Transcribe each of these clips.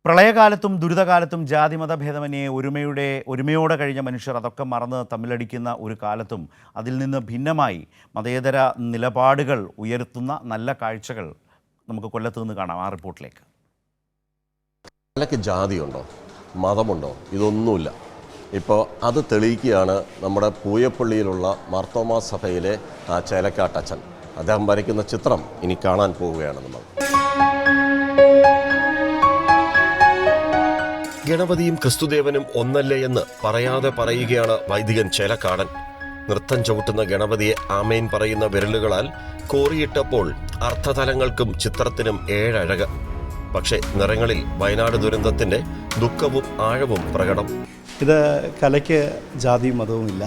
പ്രളയകാലത്തും ദുരിതകാലത്തും ജാതിമതഭേദമന്യേ ഒരുമയോടെ കഴിഞ്ഞ മനുഷ്യർ അതൊക്കെ മറന്ന് തമ്മിലടിക്കുന്ന ഒരു കാലത്തും അതിൽ നിന്ന് ഭിന്നമായി മതേതര നിലപാടുകൾ ഉയർത്തുന്ന നല്ല കാഴ്ചകൾ നമുക്ക് കൊല്ലത്ത് നിന്ന് കാണാം. ആ റിപ്പോർട്ടിലേക്ക്. അതിലൊക്കെ ജാതിയുണ്ടോ, മതമുണ്ടോ? ഇതൊന്നുമില്ല. ഇപ്പോൾ അത് തെളിയിക്കുകയാണ് നമ്മുടെ പൂയപ്പള്ളിയിലുള്ള മാർത്തോമാ സഭയിലെ ആ ചേലക്കാട്ടച്ചൻ. അദ്ദേഹം വരയ്ക്കുന്ന ചിത്രം ഇനി കാണാൻ പോവുകയാണ് നമ്മൾ. ഗണപതിയും ക്രിസ്തുദേവനും ഒന്നല്ലേ എന്ന് പറയാതെ പറയുകയാണ് വൈദികൻ ചേലക്കാടൻ. നൃത്തം ചവിട്ടുന്ന ഗണപതിയെ ആമേൻ പറയുന്ന വിരലുകളാൽ കോറിയിട്ടപ്പോൾ അർത്ഥതലങ്ങൾക്കും ചിത്രത്തിനും ഏഴഴക്. പക്ഷേ നിറങ്ങളിൽ വയനാട് ദുരന്തത്തിന്റെ ദുഃഖവും ആഴവും പ്രകടം. ഇത് കലയ്ക്ക് ജാതിയും മതവുമില്ല.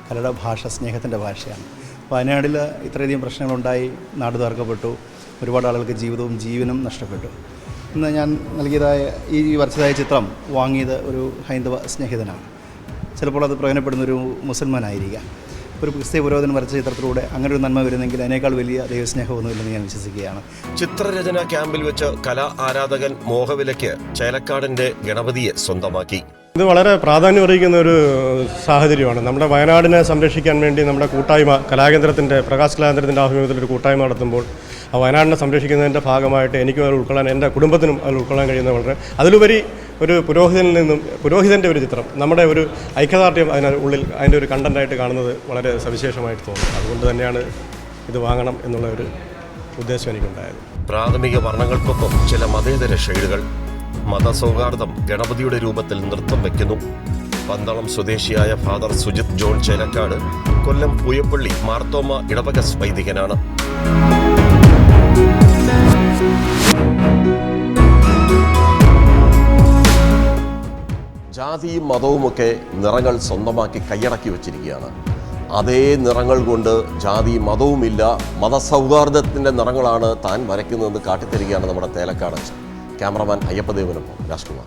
കലയുടെ ഭാഷ സ്നേഹത്തിൻ്റെ ഭാഷയാണ്. വയനാട്ടിൽ ഇത്രയധികം പ്രശ്നങ്ങളുണ്ടായി, നാട് തകർക്കപ്പെട്ടു, ഒരുപാട് ആളുകൾക്ക് ജീവിതവും ജീവനും നഷ്ടപ്പെട്ടു. ഇന്ന് ഞാൻ നൽകിയതായ ഈ വരച്ചതായ ചിത്രം വാങ്ങിയത് ഒരു ഹൈന്ദവ സ്നേഹിതനാണ്. ചിലപ്പോൾ അത് പ്രയോജനപ്പെടുന്നൊരു മുസൽമാനായിരിക്കാം. ഒരു ക്രിസ്തീയ പുരോഹിതൻ വരച്ച ചിത്രത്തിലൂടെ അങ്ങനെ ഒരു നന്മ വരുന്നെങ്കിൽ അതിനേക്കാൾ വലിയ ദൈവസ്നേഹമൊന്നുമില്ലെന്ന് ഞാൻ വിശ്വസിക്കുകയാണ്. ചിത്രരചന ക്യാമ്പിൽ വെച്ച് കലാ ആരാധകൻ മോഹവിലയ്ക്ക് ചേലക്കാടിൻ്റെ ഗണപതിയെ സ്വന്തമാക്കി. ഇത് വളരെ പ്രാധാന്യമറിയിക്കുന്ന ഒരു സാഹചര്യമാണ്. നമ്മുടെ വയനാടിനെ സംരക്ഷിക്കാൻ വേണ്ടി നമ്മുടെ കൂട്ടായ്മ കലാകേന്ദ്രത്തിൻ്റെ പ്രകാശ് കലാകേന്ദ്രത്തിൻ്റെ ആഭിമുഖ്യത്തിൽ ഒരു കൂട്ടായ്മ നടത്തുമ്പോൾ ആ വയനാടിനെ സംരക്ഷിക്കുന്നതിൻ്റെ ഭാഗമായിട്ട് എനിക്കും അത് ഉൾക്കൊള്ളാൻ, എൻ്റെ കുടുംബത്തിനും അത് ഉൾക്കൊള്ളാൻ കഴിയുന്ന വളരെ അതിലുപരി ഒരു പുരോഹിതൻ്റെ ഒരു ചിത്രം, നമ്മുടെ ഒരു ഐക്യദാർഢ്യം അതിനുള്ളിൽ അതിൻ്റെ ഒരു കണ്ടൻ്റായിട്ട് കാണുന്നത് വളരെ സവിശേഷമായിട്ട് തോന്നും. അതുകൊണ്ട് തന്നെയാണ് ഇത് വാങ്ങണം എന്നുള്ള ഒരു ഉദ്ദേശം എനിക്കുണ്ടായത്. പ്രാഥമിക വർണ്ണങ്ങൾക്കൊപ്പം ചില മതേതര ഷെയ്ഡുകൾ. മതസൗഹാർദ്ദം ഗണപതിയുടെ രൂപത്തിൽ നൃത്തം വയ്ക്കുന്നു. പന്തളം സ്വദേശിയായ ഫാദർ സുജിത് ജോൺ ചേലക്കാട് കൊല്ലം പൂയപ്പള്ളി മാർത്തോമ ഇടവക വൈദികനാണ്. ജാതിയും മതവുമൊക്കെ നിറങ്ങൾ സ്വന്തമാക്കി കൈയടക്കി വച്ചിരിക്കുകയാണ്. അതേ നിറങ്ങൾ കൊണ്ട് ജാതി മതവുമില്ല, മതസൗഹാർദ്ദത്തിൻ്റെ നിറങ്ങളാണ് താൻ വരയ്ക്കുന്നതെന്ന് കാട്ടിത്തരികയാണ് നമ്മുടെ ചേലക്കാടൻ. ക്യാമറമാൻ അയ്യപ്പദേവനൊപ്പം രാജ്കുമാർ.